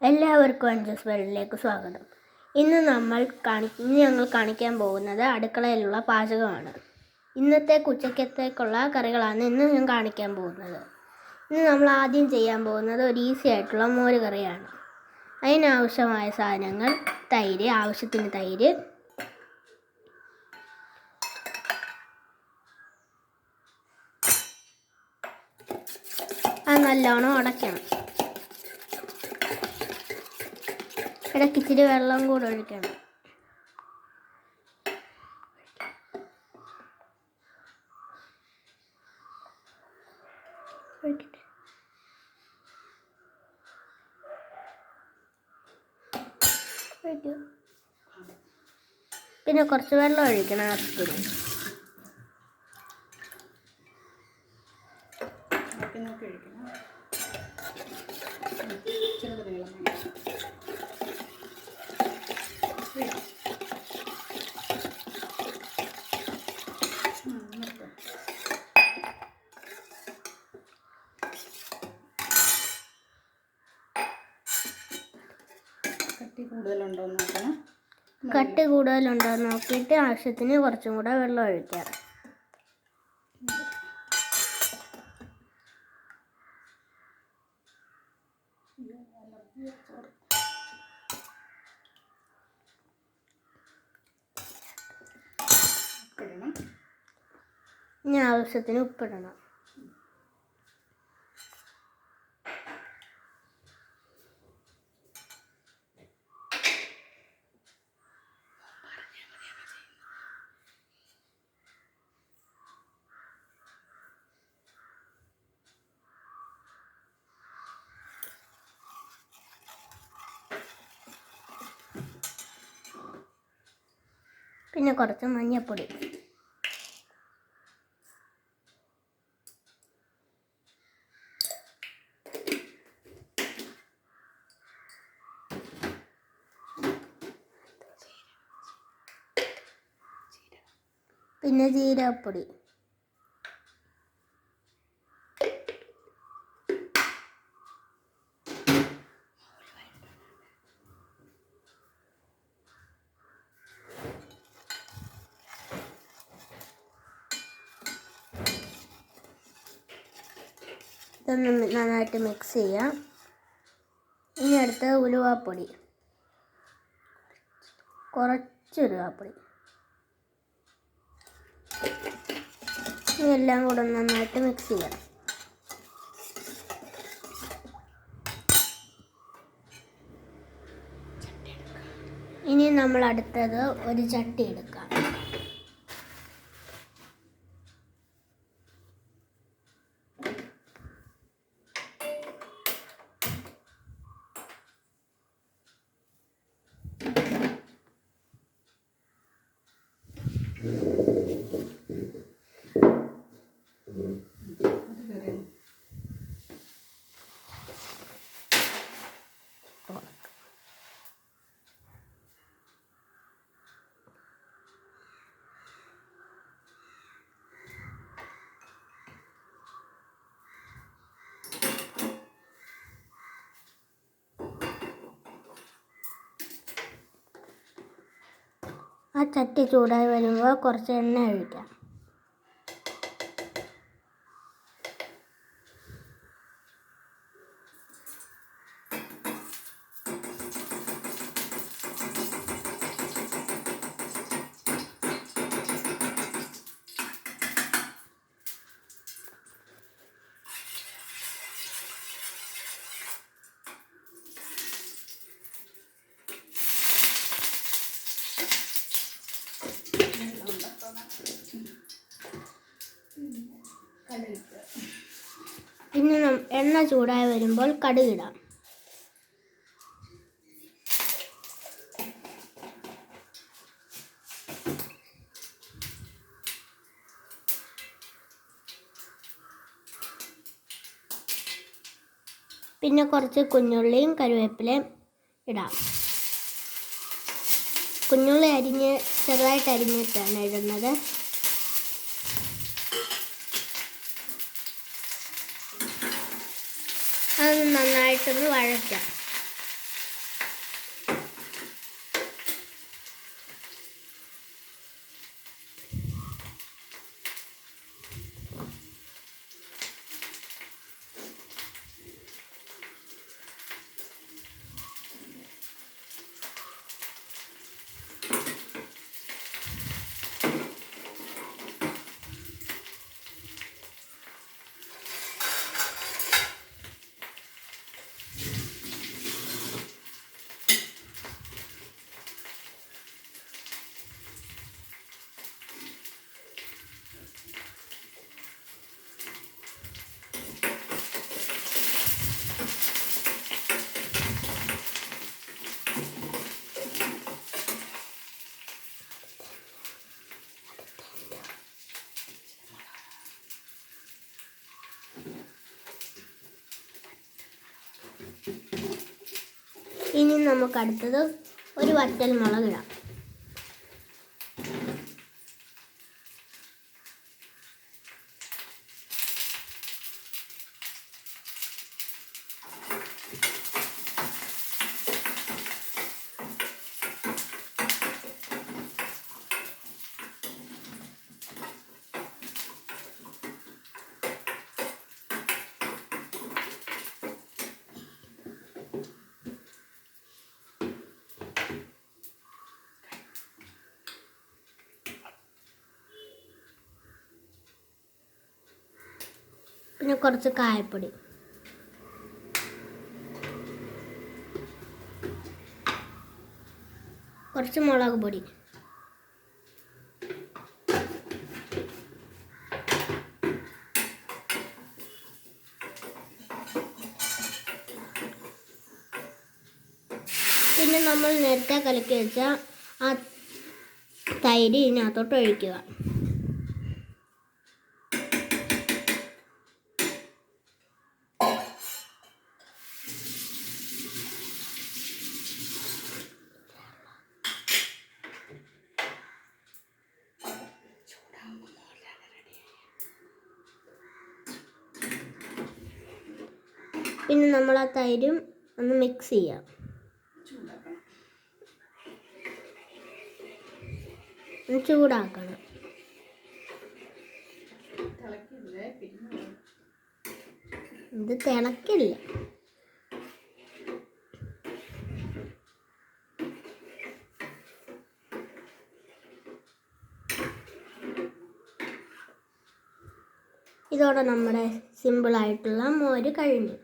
എല്ലാവർക്കും അഞ്ജൂസ് വേൾഡിലേക്ക് സ്വാഗതം. ഇന്ന് ഞങ്ങൾ കാണിക്കാൻ പോകുന്നത് അടുക്കളയിലുള്ള പാചകമാണ്. ഇന്നത്തെ ഉച്ചക്കത്തേക്കുള്ള കറികളാണ് ഇന്ന് ഞാൻ കാണിക്കാൻ പോകുന്നത്. ഇന്ന് നമ്മൾ ആദ്യം ചെയ്യാൻ പോകുന്നത് ഒരു ഈസി ആയിട്ടുള്ള മോര് കറിയാണ്. അതിനാവശ്യമായ സാധനങ്ങൾ തൈര്, ആവശ്യത്തിന് തൈര്, അത് നല്ലോണം ഉടയ്ക്കണം. ഇടയ്ക്ക് ഇച്ചിരി വെള്ളം കൂടെ ഒഴിക്കണം. പിന്നെ കുറച്ച് വെള്ളം ഒഴിക്കണം ആവശ്യത്തിന്. കട്ടി കൂടുതലുണ്ടോ എന്ന് നോക്കിയിട്ട് ആവശ്യത്തിന് കുറച്ചും കൂടെ വെള്ളം ഒഴിക്കാം. ഇനി ആവശ്യത്തിന് ഉപ്പിടണം. പിന്നെ കുറച്ച് മഞ്ഞൾപ്പൊടി. പിന്നെ ജീരകപ്പൊടി. ഇതൊന്ന് നന്നായിട്ട് മിക്സ് ചെയ്യാം. ഇനി അടുത്ത് ഉലുവാപ്പൊടി, കുറച്ച് ഉലുവാപ്പൊടി. ഇതെല്ലാം കൂടെ നന്നായിട്ട് മിക്സ് ചെയ്യാം. ഇനി നമ്മൾ അടുത്തത് ഒരു ചട്ടി എടുക്കാം. ആ ചട്ടി ചൂടായി വരുമ്പോൾ കുറച്ച് എണ്ണ ഒഴിക്കാം. പിന്നെ എണ്ണ ചൂടായി വരുമ്പോൾ കടുകിടാം. പിന്നെ കുറച്ച് കുഞ്ഞുള്ളിയും കറിവേപ്പിലയും ഇടാം. കുഞ്ഞുള്ളി ചെറുതായിട്ട് അരിഞ്ഞിട്ടാണ് ഇടുന്നത്. അത് നന്നായിട്ടൊന്ന് വഴറ്റാം. ഇനി നമുക്ക് അടുത്തത് ഒരു വറ്റൽ മുളക് ഇടാം. പിന്നെ കുറച്ച് കായപ്പൊടി, കുറച്ച് മുളക് പൊടി, പിന്നെ നമ്മൾ നേരത്തെ കലക്കി വെച്ച ആ തൈര് ഇതിനകത്തോട്ട് ഒഴിക്കുക. പിന്നെ നമ്മൾ ആ തൈരും ഒന്ന് മിക്സ് ചെയ്യാം. ചൂടാക്കണം. ഇത് തിളക്കില്ല. ഇതോടെ നമ്മുടെ സിമ്പിളായിട്ടുള്ള മോര് കഴിഞ്ഞു.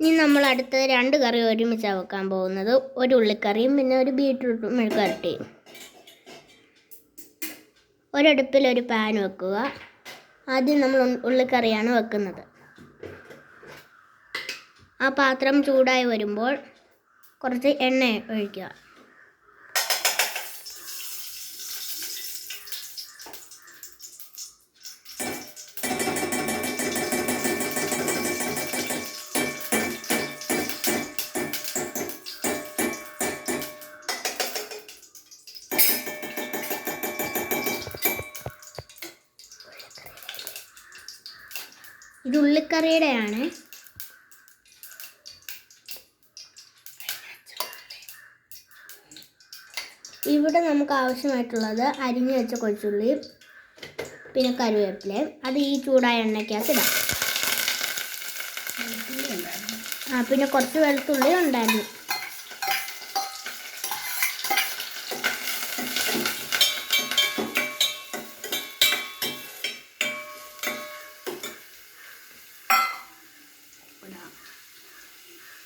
ഇനി നമ്മൾ അടുത്ത 2 കറി ഒരുമിച്ചാണ് വെക്കാൻ പോകുന്നത്. ഒരു ഉള്ളിക്കറിയും പിന്നെ ഒരു ബീട്രൂട്ട് മെഴുക്കുവരട്ടിയും. ഒരടുപ്പിൽ ഒരു പാൻ വെക്കുക. ആദ്യം നമ്മൾ ഉള്ളിക്കറിയാണ് വെക്കുന്നത്. ആ പാത്രം ചൂടായി വരുമ്പോൾ കുറച്ച് എണ്ണ ഒഴിക്കുക. ഇത് ഉള്ളിക്കറിയുടെയാണ്. ഇവിടെ നമുക്ക് ആവശ്യമായിട്ടുള്ളത് അരിഞ്ഞു വെച്ച കൊച്ചുള്ളിയും പിന്നെ കറിവേപ്പിലയും അത് ഈ ചൂടായ എണ്ണയ്ക്കകത്ത് ഇടാം. പിന്നെ കുറച്ച് വെളുത്തുള്ളി ഉണ്ടായിരുന്നു.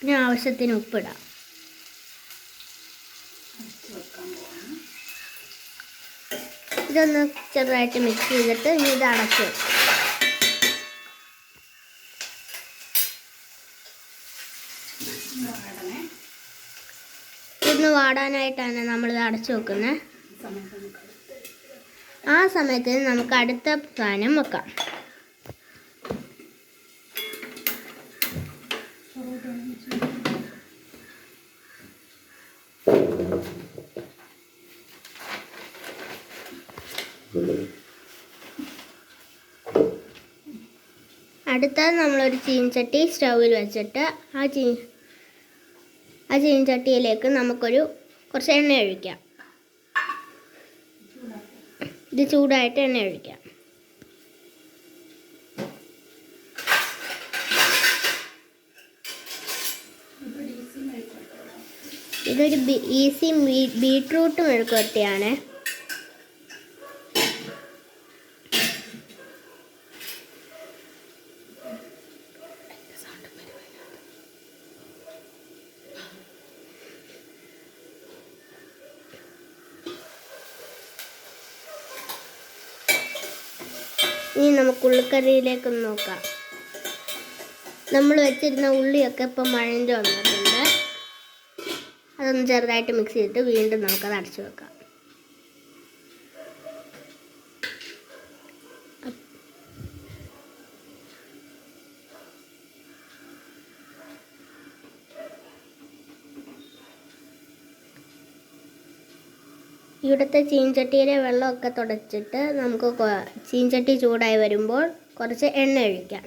പിന്നെ ആവശ്യത്തിന് ഉപ്പിടാം. ഇതൊന്ന് ചെറുതായിട്ട് മിക്സ് ചെയ്തിട്ട് ഇനി ഇത് അടച്ചു വെക്കും. ഇതൊന്ന് വാടാനായിട്ടാണ് നമ്മളിത് അടച്ചു വെക്കുന്നത്. ആ സമയത്ത് നമുക്ക് അടുത്ത സാധനം വെക്കാം. അടുത്തത് നമ്മളൊരു ചീനച്ചട്ടി സ്റ്റൗവിൽ വെച്ചിട്ട് ആ ചീനച്ചട്ടിയിലേക്ക് നമുക്കൊരു കുറച്ച് എണ്ണ ഒഴിക്കാം. ഇത് ചൂടായിട്ട് എണ്ണ ഒഴിക്കാം. ഇതൊരു ഈസി ബീട്രൂട്ട് മെഴുക്കുവരട്ടിയാണ്. ഇനി നമുക്ക് ഉള്ളിക്കറിയിലേക്കൊന്ന് നോക്കാം. നമ്മൾ വെച്ചിരുന്ന ഉള്ളിയൊക്കെ ഇപ്പം മഴഞ്ഞ് വന്നിട്ടുണ്ട്. അതൊന്ന് ചെറുതായിട്ട് മിക്സ് ചെയ്തിട്ട് വീണ്ടും നമുക്കത് അടച്ചു വെക്കാം. ഇവിടുത്തെ ചീൻചട്ടിയിലെ വെള്ളമൊക്കെ തുടച്ചിട്ട് നമുക്ക് ചീൻചട്ടി ചൂടായി വരുമ്പോൾ കുറച്ച് എണ്ണ ഒഴിക്കാം.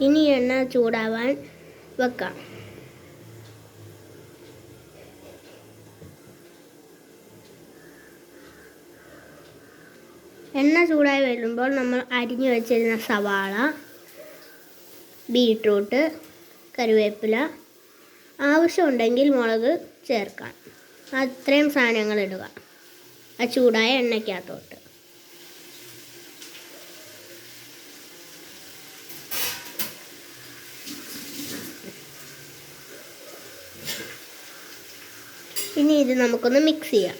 ഇനി എണ്ണ ചൂടാവാൻ വെക്കാം. എണ്ണ ചൂടായി വരുമ്പോൾ നമ്മൾ അരിഞ്ഞു വെച്ചിരുന്ന സവാള, ബീട്രൂട്ട്, കറിവേപ്പില, ആവശ്യമുണ്ടെങ്കിൽ മുളക് ചേർക്കാം. അത്രയും സാധനങ്ങൾ ഇടുക ആ ചൂടായ എണ്ണയ്ക്കകത്തോട്ട്. ഇനി ഇത് നമുക്കൊന്ന് മിക്സ് ചെയ്യാം.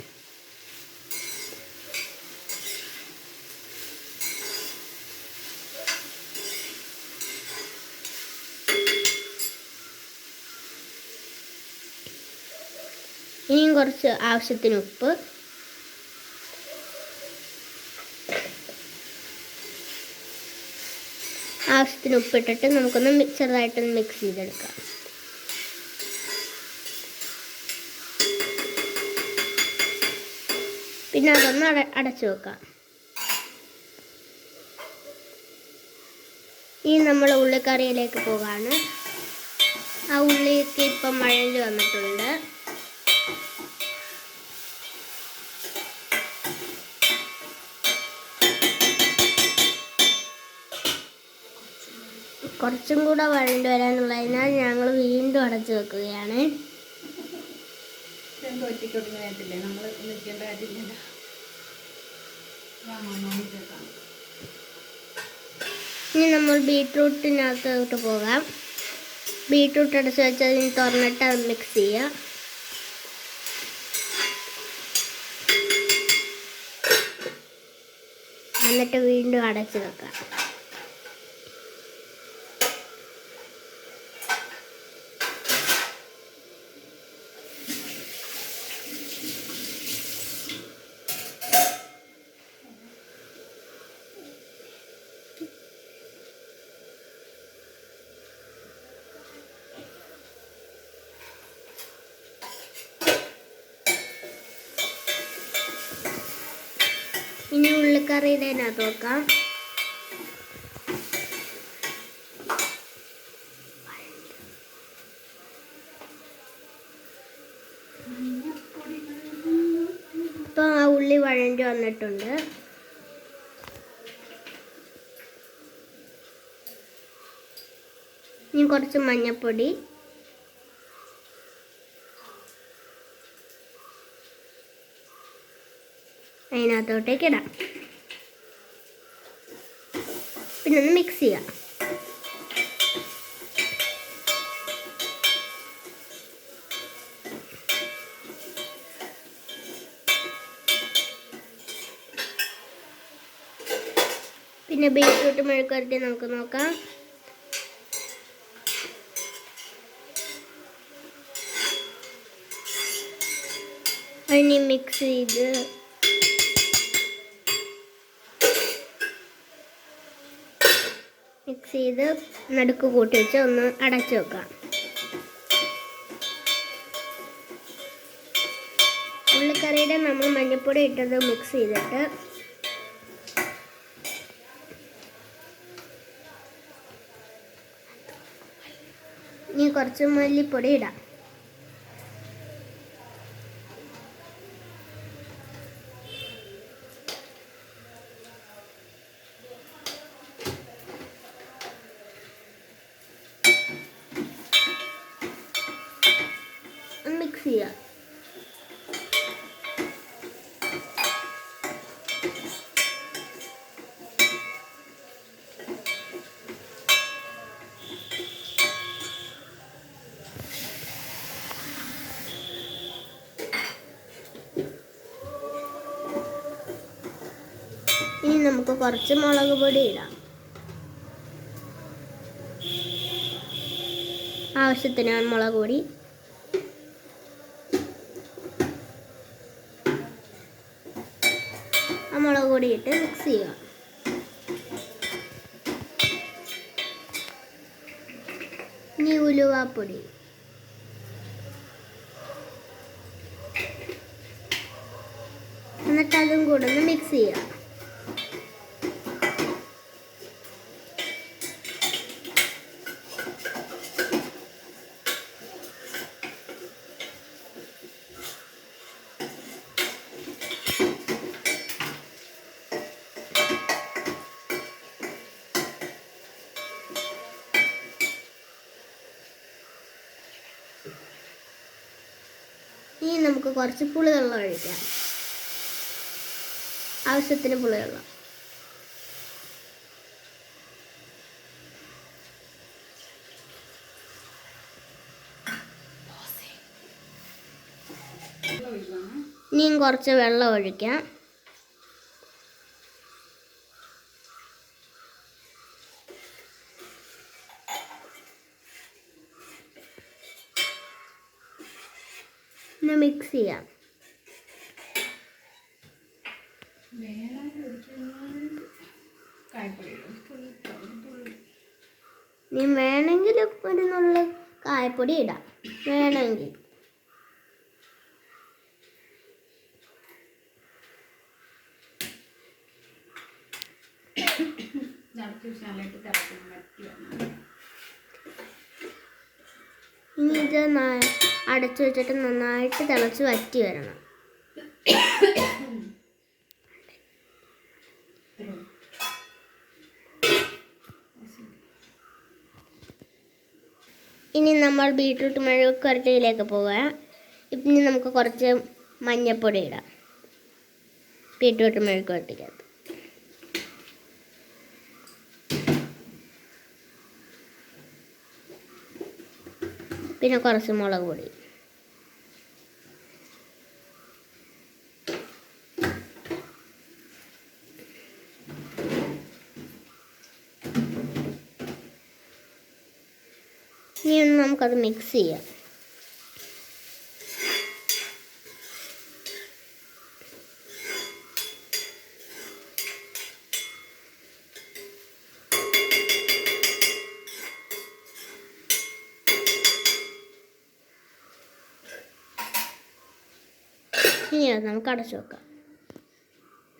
ഇനിയും കുറച്ച് ആവശ്യത്തിന് ഉപ്പ്, ആവശ്യത്തിന് ഉപ്പിട്ടിട്ട് നമുക്കൊന്ന് ചെറുതായിട്ടൊന്ന് മിക്സ് ചെയ്തെടുക്കാം. പിന്നെ അതൊന്ന് അടച്ചു വെക്കാം. ഇനി നമ്മൾ ഉള്ളിക്കറിയിലേക്ക് പോകാണ്. ആ ഉള്ളിക്ക് ഇപ്പം മഴഞ്ഞ് വന്നിട്ടുണ്ട്. കുറച്ചും കൂടെ വഴണ്ട് വരാനുള്ളതിനാൽ ഞങ്ങൾ വീണ്ടും അടച്ചു വെക്കുകയാണ്. ഇനി നമ്മൾ ബീട്രൂട്ടിനകത്തോട്ട് പോകാം. ബീട്രൂട്ട് അടച്ച് വെച്ചതിന് തുറന്നിട്ട് അത് മിക്സ് ചെയ്യുക. എന്നിട്ട് വീണ്ടും അടച്ച് വെക്കാം. ഇനി ഉള്ളിക്കറിയുടെ അതിനകത്ത് വെക്കാം. ഇപ്പം ആ ഉള്ളി വഴണ്ടി വന്നിട്ടുണ്ട്. ഇനി കുറച്ച് മഞ്ഞൾപ്പൊടി, അതിനകത്തോട്ടേക്ക് ഇടാം. പിന്നെ ഒന്ന് മിക്സ് ചെയ്യാം. പിന്നെ ബീട്രൂട്ട് മെഴുക്കുവരട്ടി നമുക്ക് നോക്കാം. അതിന് മിക്സ് ചെയ്ത് നടുക്ക് കൂട്ടി വെച്ച് ഒന്ന് അടച്ചു വെക്കാം. ഉള്ളിക്കറിയുടെ നമ്മൾ മഞ്ഞൾപ്പൊടി ഇട്ടത് മിക്സ് ചെയ്തിട്ട് ഇനി കുറച്ച് മല്ലിപ്പൊടി ഇടാം. മിക്സ് ചെയ്യാം. ഇനി നമുക്ക് കുറച്ച് മുളക് പൊടി ഇടാം. ആവശ്യത്തിനാണ് മുളക് പൊടി. ആ മുളക് പൊടി ഇട്ട് മിക്സ് ചെയ്യുക. ഇനി ഉലുവാപ്പൊടി. എന്നിട്ട് അതും കൂടെ ഒന്ന് മിക്സ് ചെയ്യുക. ഇനി നമുക്ക് കുറച്ച് പുളിവെള്ളം ഒഴിക്കാം. ആവശ്യത്തിന് പുളിവെള്ളം. ഇനിയും കുറച്ച് വെള്ളം ഒഴിക്കാം. മിക്സ് ചെയ്യാം. ഇനി വേണമെങ്കിൽ ഒരു നുള്ളു കായപ്പൊടി ഇടാം. വേണമെങ്കിൽ. ഇനി ഇത് അടച്ചു വെച്ചിട്ട് നന്നായിട്ട് തിളച്ച് വറ്റി വരണം. ഇനി നമ്മൾ ബീട്രൂട്ട് മെഴുക്കുവരട്ടിയിലേക്ക് പോകാം. ഇനി നമുക്ക് കുറച്ച് മഞ്ഞൾപ്പൊടി ഇടാം ബീട്രൂട്ട് മെഴുക്കുവരട്ടിക്കകത്ത്. പിന്നെ കുറച്ച് മുളക് പൊടി. ഇനി ഒന്ന് നമുക്കത് മിക്സ് ചെയ്യാം. ഇനി അത് നമുക്ക് അടച്ചു വെക്കാം.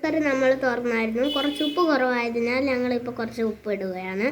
കറി നമ്മൾ തുറന്നായിരുന്നു. കുറച്ച് ഉപ്പ് കുറവായതിനാൽ ഞങ്ങളിപ്പോൾ കുറച്ച് ഉപ്പ് ഇടുകയാണ്.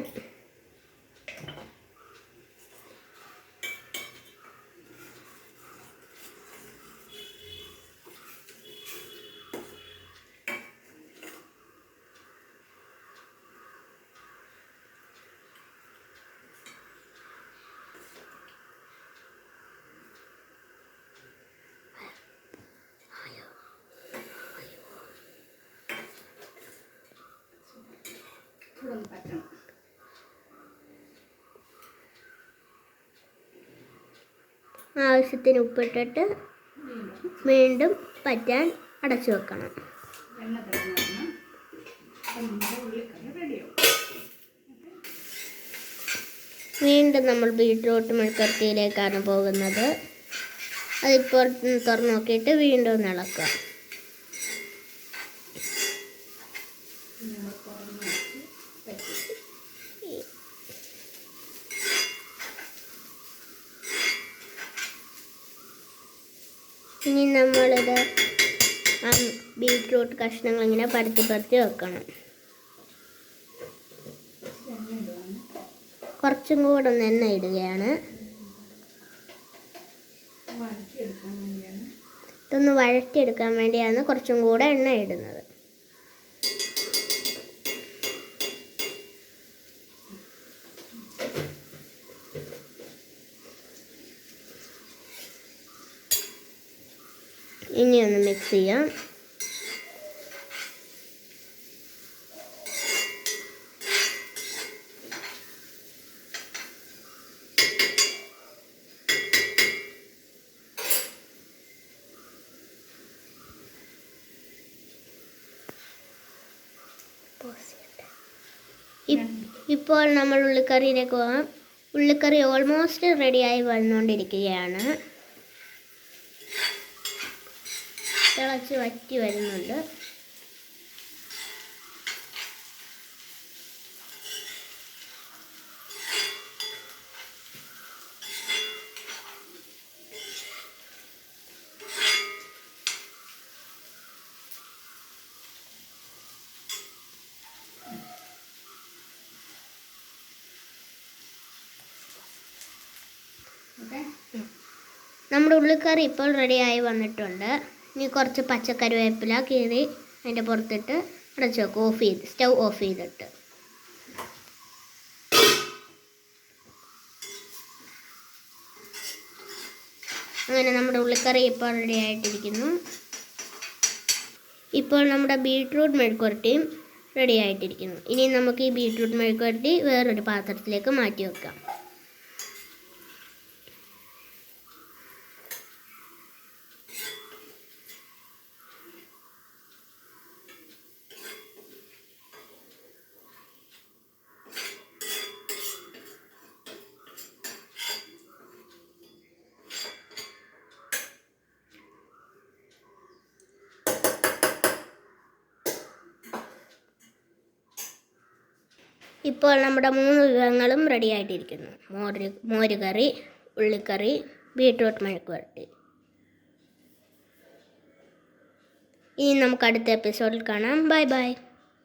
ആവശ്യത്തിന് ഉപ്പിട്ടിട്ട് വീണ്ടും പറ്റാൻ അടച്ചു വെക്കണം. വീണ്ടും നമ്മൾ ബീട്രൂട്ട് മെഴുക്കുവരട്ടിയിലേക്കാണ് പോകുന്നത്. അതിപ്പോൾ തുറന്ന് നോക്കിയിട്ട് വീണ്ടും ഒന്ന് ഇളക്കുക. ഇനി നമ്മളിത് ബീട്രൂട്ട് കഷ്ണങ്ങൾ ഇങ്ങനെ പരത്തി പരത്തി വെക്കണം. കുറച്ചും കൂടെ ഒന്ന് എണ്ണ ഇടുകയാണ്. ഇതൊന്ന് വഴറ്റിയെടുക്കാൻ വേണ്ടിയാണ് കുറച്ചും കൂടെ എണ്ണ ഇടുന്നത്. ഇനി ഒന്ന് മിക്സ് ചെയ്യാം. ഇപ്പോൾ നമ്മൾ ഉള്ളിക്കറിയിലേക്ക് പോകാം. ഉള്ളിക്കറി ഓൾമോസ്റ്റ് റെഡിയായി വന്നുകൊണ്ടിരിക്കുകയാണ്. തിളച്ച് വറ്റി വരുന്നുണ്ട്. നമ്മുടെ ഉള്ളിക്കറി ഇപ്പോൾ റെഡിയായി വന്നിട്ടുണ്ട്. ഇനി കുറച്ച് പച്ചക്കറിവേപ്പില കീറി അതിൻ്റെ പുറത്തിട്ട് അടച്ചു വെക്കും. സ്റ്റൗ ഓഫ് ചെയ്തിട്ട്. അങ്ങനെ നമ്മുടെ ഉള്ളിക്കറി ഇപ്പോൾ റെഡി ആയിട്ടിരിക്കുന്നു. ഇപ്പോൾ നമ്മുടെ ബീട്രൂട്ട് മെഴുക്കുവരട്ടിയും റെഡി ആയിട്ടിരിക്കുന്നു. ഇനി നമുക്ക് ഈ ബീട്രൂട്ട് മെഴുക്കുവരട്ടി വേറൊരു പാത്രത്തിലേക്ക് മാറ്റി വെക്കാം. ഇപ്പോൾ നമ്മുടെ 3 വിഭവങ്ങളും റെഡി ആയിട്ടിരിക്കുന്നു. മോരുകറി, ഉള്ളിക്കറി, ബീട്രൂട്ട് മെഴുക്കുവരട്ടി. ഇനി നമുക്ക് അടുത്ത എപ്പിസോഡിൽ കാണാം. Bye bye.